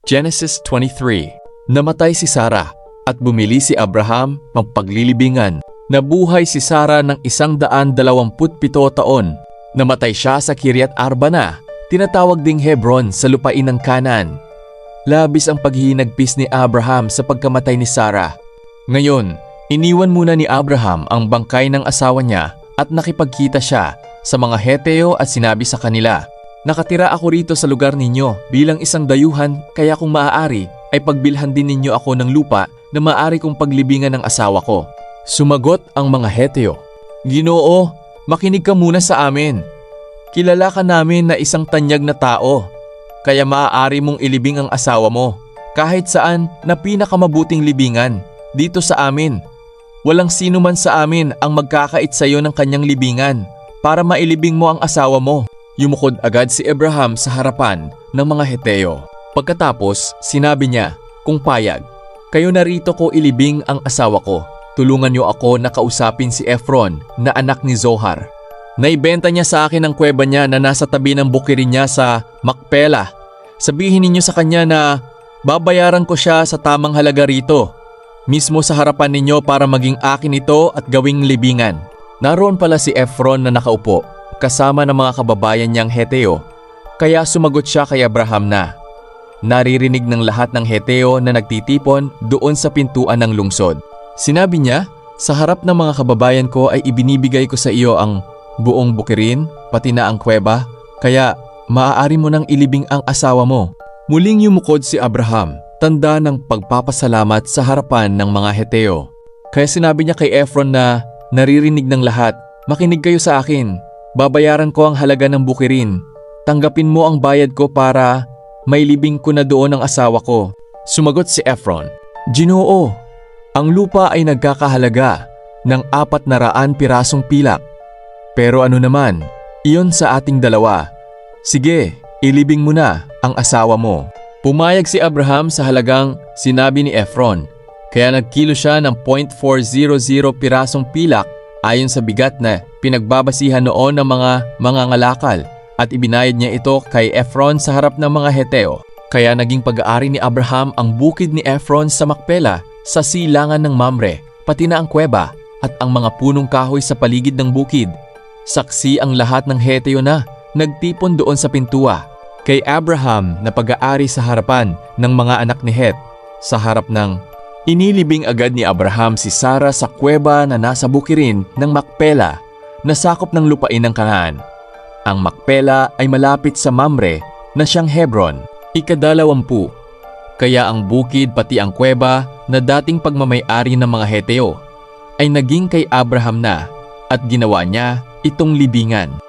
Genesis 23. Namatay si Sarah at bumili si Abraham ng paglilibingan. Nabuhay si Sarah ng 127 taon. Namatay siya sa Kiryat Arba na, tinatawag ding Hebron sa lupain ng Canaan. Labis ang paghihinagpis ni Abraham sa pagkamatay ni Sarah. Ngayon, iniwan muna ni Abraham ang bangkay ng asawa niya at nakipagkita siya sa mga Heteo at sinabi sa kanila, "Nakatira ako rito sa lugar ninyo bilang isang dayuhan, kaya kung maaari ay pagbilhan din ninyo ako ng lupa na maaari kong paglibingan ng asawa ko." Sumagot ang mga Heteo, "Ginoo, makinig ka muna sa amin. Kilala ka namin na isang tanyag na tao, kaya maaari mong ilibing ang asawa mo kahit saan na pinakamabuting libingan dito sa amin. Walang sino man sa amin ang magkakait sa iyo ng kanyang libingan para mailibing mo ang asawa mo." Yumukod agad si Abraham sa harapan ng mga Heteo. Pagkatapos, sinabi niya, "Kung payag, kayo narito ko ilibing ang asawa ko. Tulungan niyo ako na kausapin si Ephron na anak ni Zohar. Naibenta niya sa akin ang kuweba niya na nasa tabi ng bukirin niya sa Macpela. Sabihin ninyo sa kanya na babayaran ko siya sa tamang halaga rito, mismo sa harapan ninyo para maging akin ito at gawing libingan." Naroon pala si Ephron na nakaupo, kasama ng mga kababayan niyang Heteo, kaya sumagot siya kay Abraham na, naririnig ng lahat ng Heteo na nagtitipon doon sa pintuan ng lungsod. Sinabi niya, "Sa harap ng mga kababayan ko ay ibinibigay ko sa iyo ang buong bukirin, pati na ang kuweba, kaya maaari mo nang ilibing ang asawa mo." Muling yumukod si Abraham, tanda ng pagpapasalamat sa harapan ng mga Heteo. Kaya sinabi niya kay Ephron na naririnig ng lahat, "Makinig kayo sa akin. Babayaran ko ang halaga ng bukirin. Tanggapin mo ang bayad ko para mailibing ko na doon ang asawa ko." Sumagot si Ephron, "Ginoo, ang lupa ay nagkakahalaga ng 400 pirasong pilak. Pero ano naman, iyon sa ating dalawa. Sige, ilibing mo na ang asawa mo." Pumayag si Abraham sa halagang sinabi ni Ephron, kaya nagkilo siya ng 0.400 pirasong pilak ayon sa bigat na pinagbabasihan noon ng mga mangangalakal, at ibinayad niya ito kay Ephron sa harap ng mga Heteo. Kaya naging pag-aari ni Abraham ang bukid ni Ephron sa Macpela sa silangan ng Mamre, pati na ang kuweba at ang mga punong kahoy sa paligid ng bukid. Saksi ang lahat ng Heteo na nagtipon doon sa pintua kay Abraham na pag-aari sa harapan ng mga anak ni Het. Sa harap ng inilibing agad ni Abraham si Sarah sa kuweba na nasa bukirin ng Macpela na sakop ng lupain ng Canaan. Ang Macpela ay malapit sa Mamre na siyang Hebron, 20. Kaya ang bukid pati ang kuweba na dating pagmamay-ari ng mga Heteo ay naging kay Abraham na, at ginawa niya itong libingan.